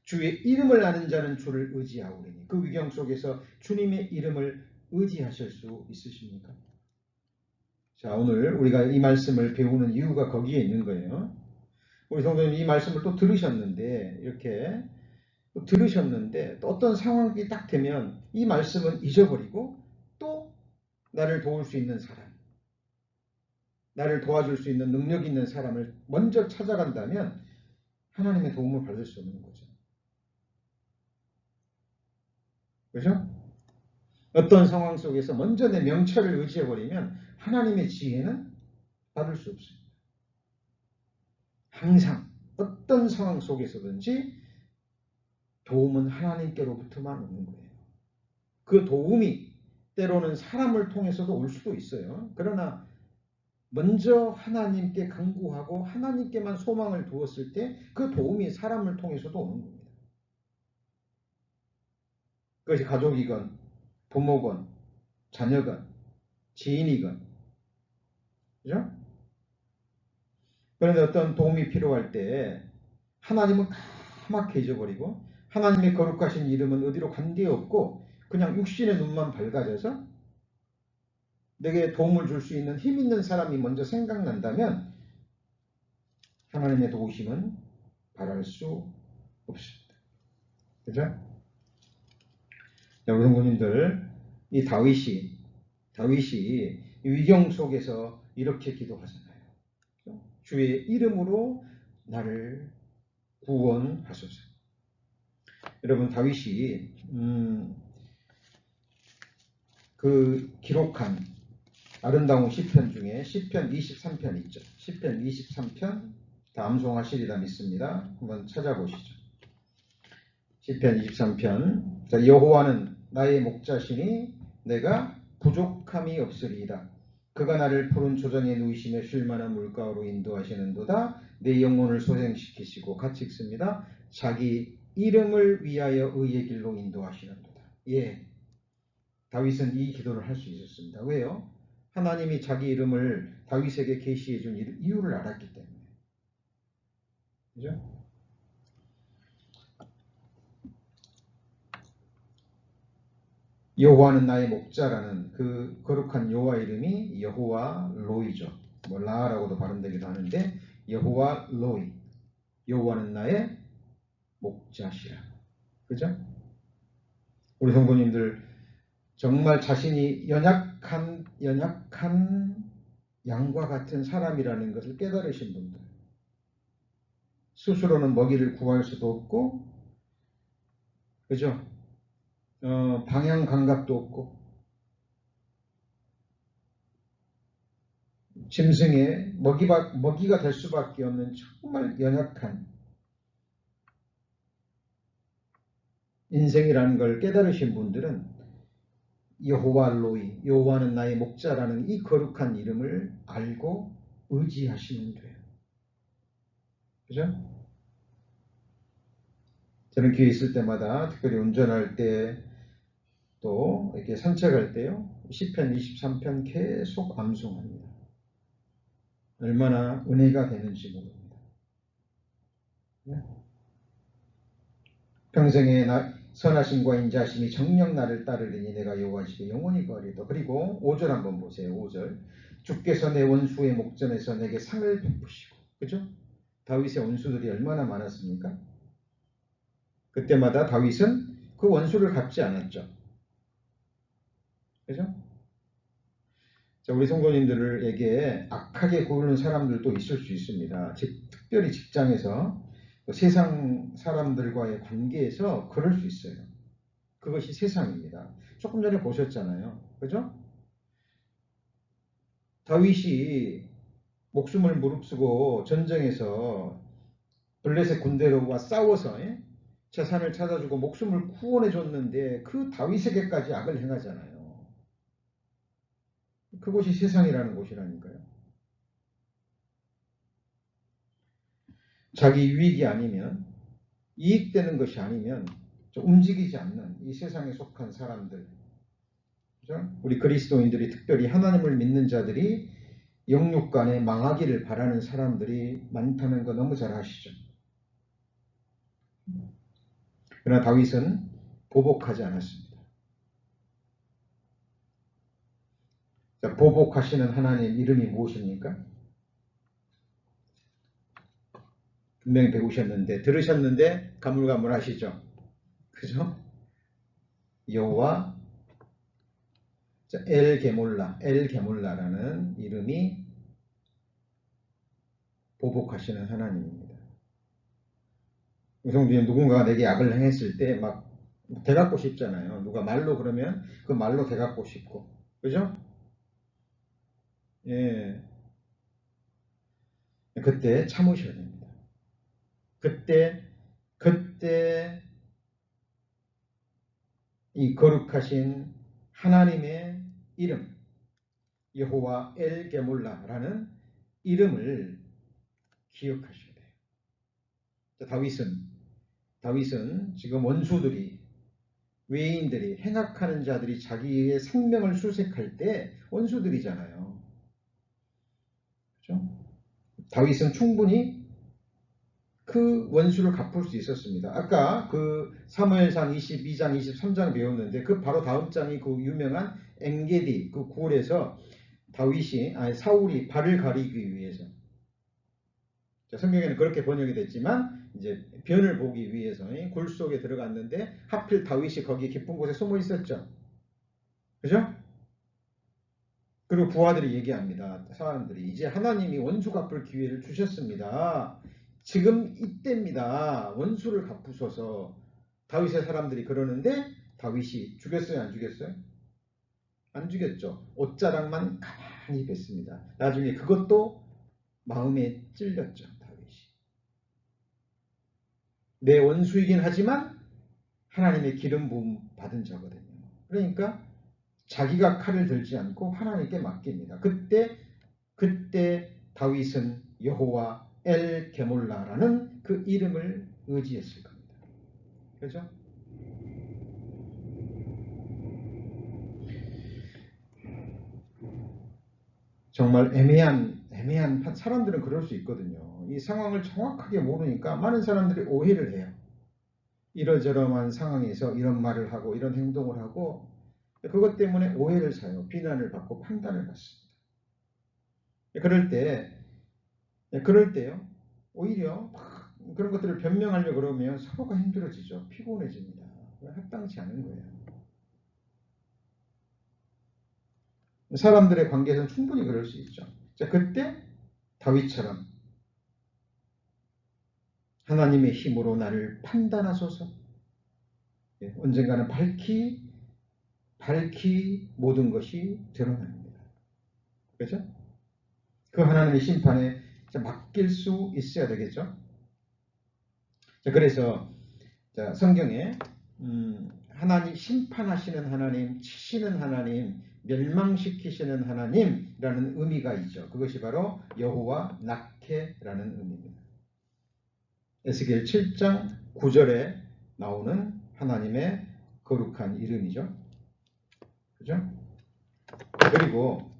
[SPEAKER 1] 주의 이름을 아는 자는 주를 의지하오리니. 그 위경 속에서 주님의 이름을 의지하실 수 있으십니까? 자, 오늘 우리가 이 말씀을 배우는 이유가 거기에 있는 거예요. 우리 성도님 이 말씀을 또 들으셨는데 이렇게 들으셨는데 또 어떤 상황이 딱 되면 이 말씀은 잊어버리고 또 나를 도울 수 있는 사람, 나를 도와줄 수 있는 능력 있는 사람을 먼저 찾아간다면 하나님의 도움을 받을 수 없는 거죠. 그죠? 어떤 상황 속에서 먼저 내 명철을 의지해버리면 하나님의 지혜는 받을 수 없습니다. 항상 어떤 상황 속에서든지 도움은 하나님께로부터만 오는 거예요. 그 도움이 때로는 사람을 통해서도 올 수도 있어요. 그러나 먼저 하나님께 간구하고 하나님께만 소망을 두었을 때 그 도움이 사람을 통해서도 오는 겁니다. 그것이 가족이건 부모건 자녀건 지인이건, 그죠? 그런데 어떤 도움이 필요할 때 하나님은 까맣게 잊어버리고 하나님의 거룩하신 이름은 어디로 관계없고 그냥 육신의 눈만 밝아져서 내게 도움을 줄 수 있는 힘 있는 사람이 먼저 생각난다면 하나님의 도우심은 바랄 수 없습니다. 그죠? 우리 성도님들, 이 다윗이 위경 속에서 이렇게 기도하잖아요. 주의 이름으로 나를 구원하소서. 여러분, 다윗이 그 기록한 아름다운 시편 중에 시편 23편 있죠. 시편 23편 다 암송하시리라 믿습니다. 한번 찾아보시죠. 시편 23편. 자, 여호와는 나의 목자시니 내가 부족함이 없으리이다. 그가 나를 푸른 조정에 누이시며 쉴 만한 물가로 인도하시는도다. 내 영혼을 소생시키시고 같이 읽습니다. 자기 이름을 위하여 의의 길로 인도하시는도다. 예, 다윗은 이 기도를 할 수 있었습니다. 왜요? 하나님이 자기 이름을 다윗에게 계시해 준 이유를 알았기 때문에. 그죠? 여호와는 나의 목자라는 그 거룩한 여호와 이름이 여호와 로이죠. 뭐 라라고도 발음되기도 하는데 여호와 로이. 여호와는 나의 목자시라. 그죠? 우리 성도님들 정말 자신이 연약한 양과 같은 사람이라는 것을 깨달으신 분들, 스스로는 먹이를 구할 수도 없고, 그죠? 방향 감각도 없고, 짐승의 먹이가 될 수밖에 없는 정말 연약한 인생이라는 걸 깨달으신 분들은 여호와 로이, 여호와는 나의 목자라는 이 거룩한 이름을 알고 의지하시면 돼요. 그죠? 저는 기회 있을 때마다 특별히 운전할 때 또 이렇게 산책할 때요. 시편 23편 계속 암송합니다. 얼마나 은혜가 되는지 모릅니다. 평생에 선하심과 인자하심이 정녕 나를 따르리니 내가 여호와 집에 영원히 거하리이다. 그리고 5절 한번 보세요. 5절. 주께서 내 원수의 목전에서 내게 상을 베푸시고. 그죠? 다윗의 원수들이 얼마나 많았습니까? 그때마다 다윗은 그 원수를 갚지 않았죠. 그죠? 자, 우리 성도님들에게 악하게 구르는 사람들도 있을 수 있습니다. 특별히 직장에서 세상 사람들과의 관계에서 그럴 수 있어요. 그것이 세상입니다. 조금 전에 보셨잖아요. 그죠? 다윗이 목숨을 무릅쓰고 전쟁에서 블레셋 군대와 싸워서 재산을 찾아주고 목숨을 구원해 줬는데 그 다윗에게까지 악을 행하잖아요. 그곳이 세상이라는 곳이라니까요. 자기 유익이 아니면 이익되는 것이 아니면 움직이지 않는 이 세상에 속한 사람들, 그죠? 우리 그리스도인들이 특별히 하나님을 믿는 자들이 영육간에 망하기를 바라는 사람들이 많다는 거 너무 잘 아시죠? 그러나 다윗은 보복하지 않았습니다. 자, 보복하시는 하나님 이름이 무엇입니까? 분명히 배우셨는데 들으셨는데 가물가물하시죠? 그죠? 여호와 엘게몰라라는 이름이 보복하시는 하나님입니다. 성도님 누군가가 내게 악을 행했을 때 막 대갚고 싶잖아요. 누가 말로 그러면 그 말로 대갚고 싶고, 그죠? 예, 그때 참으셔야 됩니다. 그때 이 거룩하신 하나님의 이름 여호와 엘게몰라라는 이름을 기억하셔야 돼요. 다윗은 지금 원수들이 외인들이 행악하는 자들이 자기의 생명을 수색할 때 원수들이잖아요. 그렇죠? 다윗은 충분히 그 원수를 갚을 수 있었습니다. 아까 그 사무엘상 22장, 23장 배웠는데 그 바로 다음 장이 그 유명한 엔게디 그 굴에서 사울이 발을 가리기 위해서 성경에는 그렇게 번역이 됐지만 이제 변을 보기 위해서 굴 속에 들어갔는데 하필 다윗이 거기 깊은 곳에 숨어 있었죠. 그죠? 그리고 부하들이 얘기합니다. 사람들이 이제 하나님이 원수 갚을 기회를 주셨습니다. 지금 이때입니다. 원수를 갚으소서. 다윗의 사람들이 그러는데 다윗이 죽였어요? 안 죽였어요? 안 죽였죠. 옷자락만 가만히 뱉습니다. 나중에 그것도 마음에 찔렸죠. 다윗이. 내 원수이긴 하지만 하나님의 기름 부음 받은 자거든요. 그러니까 자기가 칼을 들지 않고 하나님께 맡깁니다. 그때 다윗은 여호와 엘 게몰라라는 그 이름을 의지했을 겁니다. 그렇죠? 정말 애매한 사람들은 그럴 수 있거든요. 이 상황을 정확하게 모르니까 많은 사람들이 오해를 해요. 이러저러한 상황에서 이런 말을 하고 이런 행동을 하고 그것 때문에 오해를 사요. 비난을 받고 판단을 받습니다. 그럴 때요. 오히려 그런 것들을 변명하려고 그러면 서로가 힘들어지죠. 피곤해집니다. 합당치 않은 거예요. 사람들의 관계에서는 충분히 그럴 수 있죠. 자, 그때 다윗처럼 하나님의 힘으로 나를 판단하소서. 언젠가는 밝히 모든 것이 드러납니다. 그렇죠? 그 하나님의 심판에 맡길 수 있어야 되겠죠. 자, 그래서 성경에 하나님 심판하시는 하나님, 치시는 하나님, 멸망시키시는 하나님이라는 의미가 있죠. 그것이 바로 여호와 낙해라는 의미입니다. 에스겔 7장 9절에 나오는 하나님의 거룩한 이름이죠. 그죠? 그리고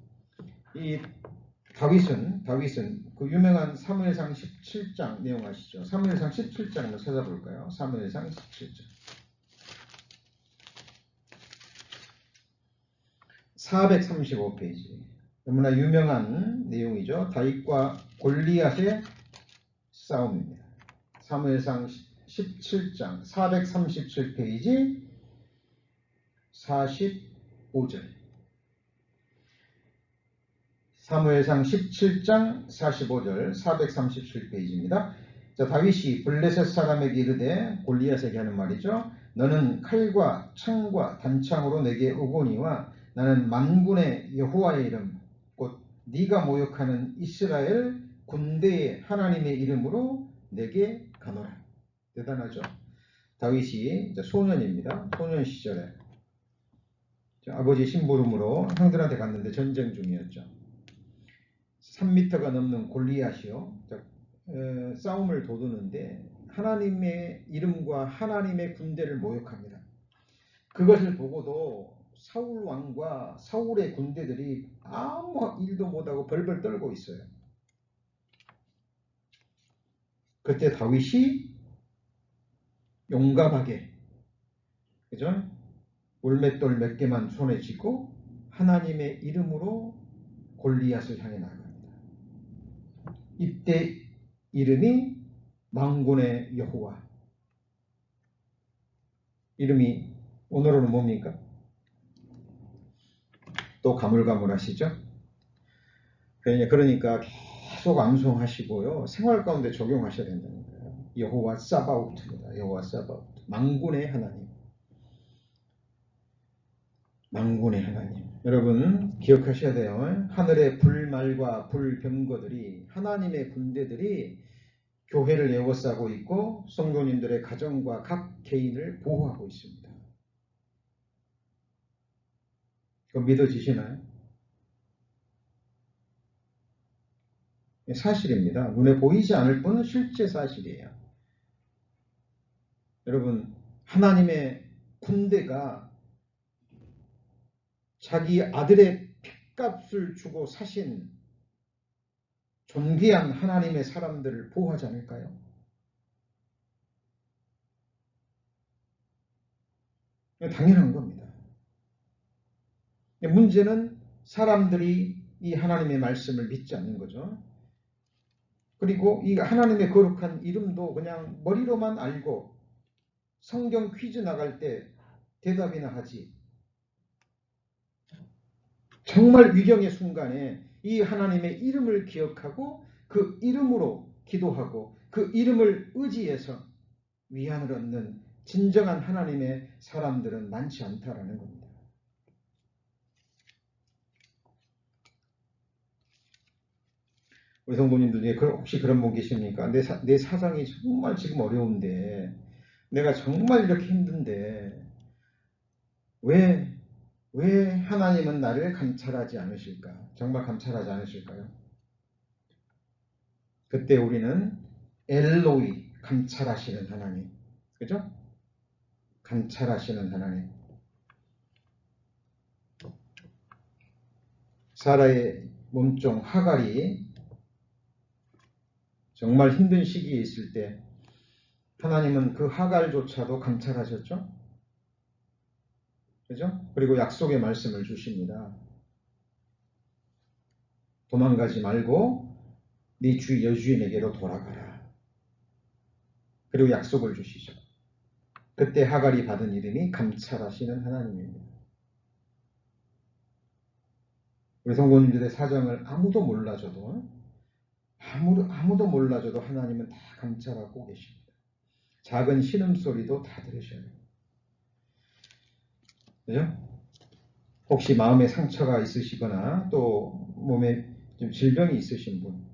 [SPEAKER 1] 이 다윗은 그 유명한 사무엘상 17장 내용 아시죠? 사무엘상 17장 한번 찾아볼까요? 사무엘상 17장 435페이지 너무나 유명한 내용이죠. 다윗과 골리앗의 싸움입니다. 사무엘상 17장 437페이지 45절 사무엘상 17장 45절 437페이지입니다. 자, 다윗이 블레셋 사람에게 이르되 골리앗에게 하는 말이죠. 너는 칼과 창과 단창으로 내게 오거니와 나는 만군의 여호와의 이름 곧 네가 모욕하는 이스라엘 군대의 하나님의 이름으로 내게 가노라. 대단하죠. 다윗이 소년입니다. 소년 시절에 아버지 심부름으로 형들한테 갔는데 전쟁 중이었죠. 3m가 넘는 골리앗이요. 싸움을 도두는데 하나님의 이름과 하나님의 군대를 모욕합니다. 그것을 보고도 사울 왕과 사울의 군대들이 아무 일도 못하고 벌벌 떨고 있어요. 그때 다윗이 용감하게 그죠? 올맷돌 몇 개만 손에 쥐고 하나님의 이름으로 골리앗을 향해 나갑니다. 이때 이름이 만군의 여호와. 이름이 오늘은 뭡니까? 또 가물가물하시죠? 그러니까 계속 암송하시고요. 생활 가운데 적용하셔야 된다는 거예요. 여호와 사바오트입니다. 여호와 사바오트. 만군의 하나님. 만군의 하나님. 여러분 기억하셔야 돼요. 하늘의 불말과 불병거들이 하나님의 군대들이 교회를 에워싸고 있고 성도님들의 가정과 각 개인을 보호하고 있습니다. 그거 믿어지시나요? 사실입니다. 눈에 보이지 않을 뿐 실제 사실이에요. 여러분 하나님의 군대가 자기 아들의 핏값을 주고 사신 존귀한 하나님의 사람들을 보호하지 않을까요? 당연한 겁니다. 문제는 사람들이 이 하나님의 말씀을 믿지 않는 거죠. 그리고 이 하나님의 거룩한 이름도 그냥 머리로만 알고 성경 퀴즈 나갈 때 대답이나 하지. 정말 위경의 순간에 이 하나님의 이름을 기억하고 그 이름으로 기도하고 그 이름을 의지해서 위안을 얻는 진정한 하나님의 사람들은 많지 않다라는 겁니다. 우리 성도님들 중에 혹시 그런 분 계십니까? 내 사정이 정말 지금 어려운데 내가 정말 이렇게 힘든데 왜 하나님은 나를 감찰하지 않으실까? 정말 감찰하지 않으실까요? 그때 우리는 엘로이, 감찰하시는 하나님, 그죠? 감찰하시는 하나님. 사라의 몸종 하갈이 정말 힘든 시기에 있을 때 하나님은 그 하갈조차도 감찰하셨죠? 그죠? 그리고 약속의 말씀을 주십니다. 도망가지 말고 네 주 여주인에게로 돌아가라. 그리고 약속을 주시죠. 그때 하갈이 받은 이름이 감찰하시는 하나님입니다. 우리 성도님들의 사정을 아무도 몰라줘도 하나님은 다 감찰하고 계십니다. 작은 신음소리도 다 들으셔요. 그죠? 혹시 마음에 상처가 있으시거나 또 몸에 좀 질병이 있으신 분,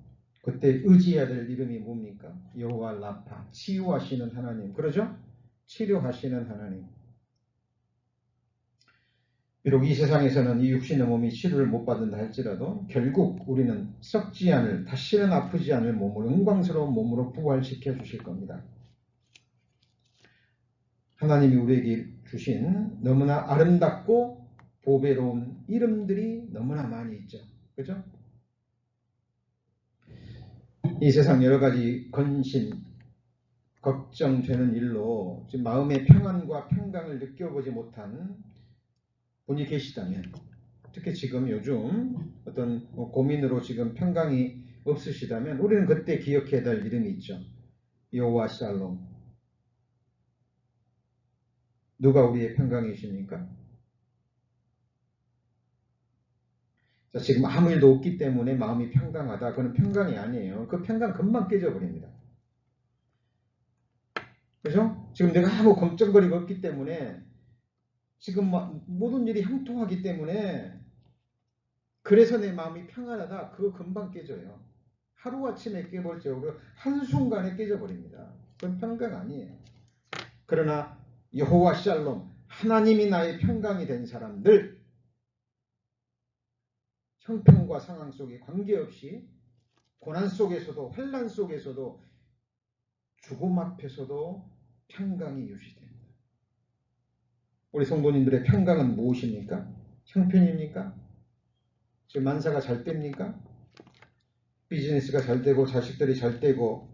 [SPEAKER 1] 그때 의지해야 될 이름이 뭡니까? 여호와 라파, 치유하시는 하나님. 그러죠? 치료하시는 하나님. 비록 이 세상에서는 이 육신의 몸이 치료를 못 받는다 할지라도 결국 우리는 썩지 않을, 다시는 아프지 않을 몸으로, 영광스러운 몸으로 부활시켜 주실 겁니다. 하나님이 우리에게 주신 너무나 아름답고 보배로운 이름들이 너무나 많이 있죠. 그죠? 이 세상 여러 가지 근심, 걱정되는 일로 지금 마음의 평안과 평강을 느껴보지 못한 분이 계시다면, 특히 지금 요즘 어떤 고민으로 지금 평강이 없으시다면 우리는 그때 기억해야 될 이름이 있죠. 여호와 샬롬. 누가 우리의 평강이십니까? 자, 지금 아무 일도 없기 때문에 마음이 평강하다. 그건 평강이 아니에요. 그 평강 금방 깨져버립니다. 그죠? 지금 내가 아무 걱정거리가 없기 때문에 지금 모든 일이 형통하기 때문에 그래서 내 마음이 평안하다. 그거 금방 깨져요. 하루아침에 깨버리죠. 한순간에 깨져버립니다. 그건 평강 아니에요. 그러나 여호와 샬롬, 하나님이 나의 평강이 된 사람들, 형편과 상황 속에 관계없이 고난 속에서도 환난 속에서도 죽음 앞에서도 평강이 유지됩니다. 우리 성도님들의 평강은 무엇입니까? 형편입니까? 지금 만사가 잘 됩니까? 비즈니스가 잘 되고 자식들이 잘 되고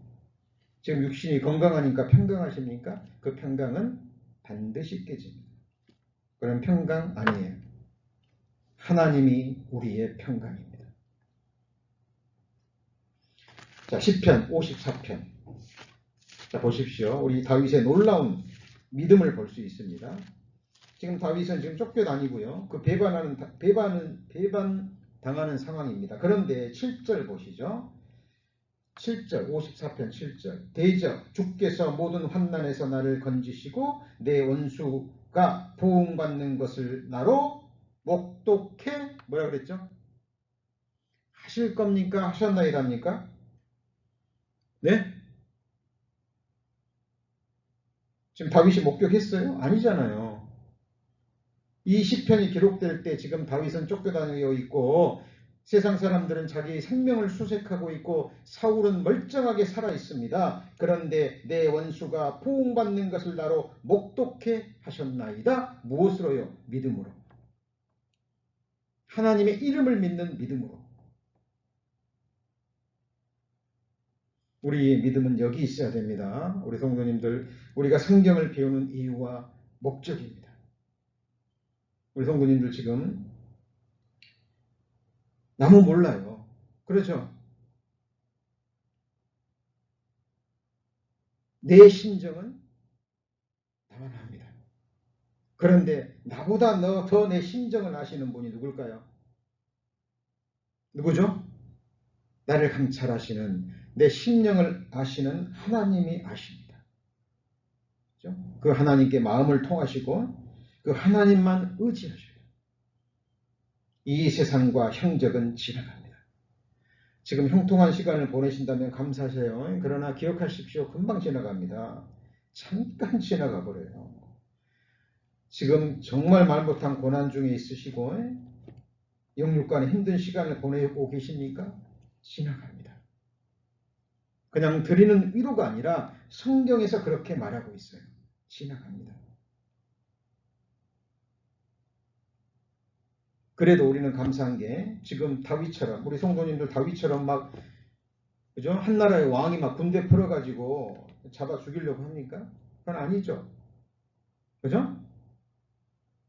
[SPEAKER 1] 지금 육신이 건강하니까 평강하십니까? 그 평강은 반드시 깨집니다. 그런 평강 아니에요. 하나님이 우리의 평강입니다. 자, 시편 54편. 자, 보십시오. 우리 다윗의 놀라운 믿음을 볼 수 있습니다. 지금 다윗은 지금 쫓겨다니고요. 그 배반당하는 상황입니다. 그런데 7절 보시죠. 7절, 54편 7절. 대적 주께서 모든 환난에서 나를 건지시고 내 원수가 보응받는 것을 나로 목독해 뭐라 그랬죠? 하실 겁니까? 하셨나이답니까? 네? 지금 다윗이 목격했어요? 아니잖아요. 이 시편이 기록될 때 지금 다윗은 쫓겨다니고 있고 세상 사람들은 자기 생명을 수색하고 있고 사울은 멀쩡하게 살아 있습니다. 그런데 내 원수가 보응받는 것을 나로 목독해 하셨나이다. 무엇으로요? 믿음으로. 하나님의 이름을 믿는 믿음으로. 우리의 믿음은 여기 있어야 됩니다. 우리 성도님들, 우리가 성경을 배우는 이유와 목적입니다. 우리 성도님들 지금 나무 몰라요. 그렇죠? 내 심정은 나만 압니다. 그런데 나보다 더 내 심정을 아시는 분이 누굴까요? 누구죠? 나를 감찰하시는 내 심령을 아시는 하나님이 아십니다. 그렇죠? 그 하나님께 마음을 통하시고 그 하나님만 의지하셔요. 이 세상과 형적은 지나갑니다. 지금 형통한 시간을 보내신다면 감사하세요. 그러나 기억하십시오. 금방 지나갑니다. 잠깐 지나가 버려요. 지금 정말 말 못한 고난 중에 있으시고 영육간에 힘든 시간을 보내고 계십니까? 지나갑니다. 그냥 드리는 위로가 아니라 성경에서 그렇게 말하고 있어요. 지나갑니다. 그래도 우리는 감사한 게 지금 다윗처럼 우리 성도님들 다윗처럼 막 그죠? 한 나라의 왕이 막 군대 풀어가지고 잡아 죽이려고 합니까? 그건 아니죠. 그죠?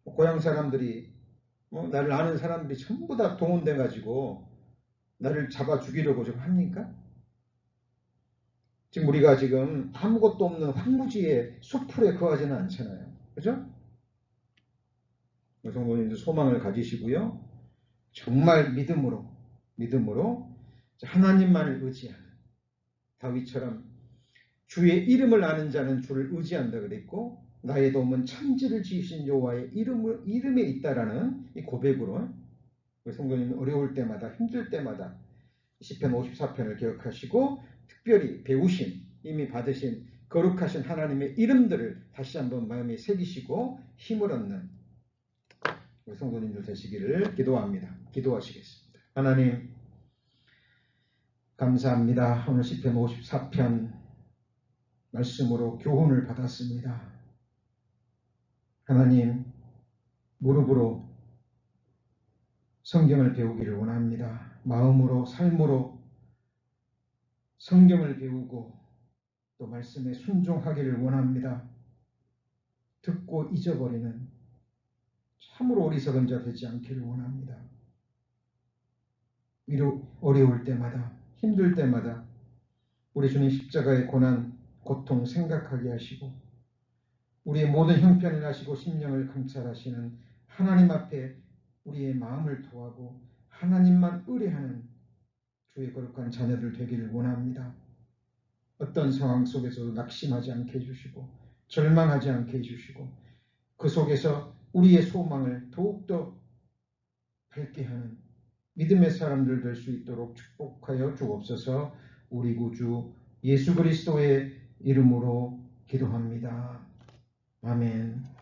[SPEAKER 1] 고향 사람들이 나를 아는 사람들이 전부 다 동원돼 가지고 나를 잡아 죽이려고 좀 합니까? 지금 우리가 지금 아무것도 없는 황무지의 숲풀에 거하지는 않잖아요. 그죠? 성도님들 소망을 가지시고요. 정말 믿음으로 하나님만을 의지하는 다윗처럼 주의 이름을 아는 자는 주를 의지한다 그랬고 나의 도움은 천지를 지으신 여호와의 이름에 있다라는 이 고백으로 우리 성도님 어려울 때마다 힘들 때마다 시편 54편을 기억하시고 특별히 배우신 이미 받으신 거룩하신 하나님의 이름들을 다시 한번 마음에 새기시고 힘을 얻는 우리 성도님들 되시기를 기도합니다. 기도하시겠습니다. 하나님 감사합니다. 오늘 시편 54편 말씀으로 교훈을 받았습니다. 하나님 무릎으로 성경을 배우기를 원합니다. 마음으로 삶으로 성경을 배우고 또 말씀에 순종하기를 원합니다. 듣고 잊어버리는 참으로 어리석은 자 되지 않기를 원합니다. 어려울 때마다 힘들 때마다 우리 주님 십자가의 고난 고통 생각하게 하시고 우리의 모든 형편을 아시고 심령을 감찰하시는 하나님 앞에 우리의 마음을 토하고 하나님만 의뢰하는 주의 거룩한 자녀들 되기를 원합니다. 어떤 상황 속에서도 낙심하지 않게 해주시고 절망하지 않게 해주시고 그 속에서 우리의 소망을 더욱더 밝게 하는 믿음의 사람들 될 수 있도록 축복하여 주옵소서. 우리 구주 예수 그리스도의 이름으로 기도합니다. 아멘.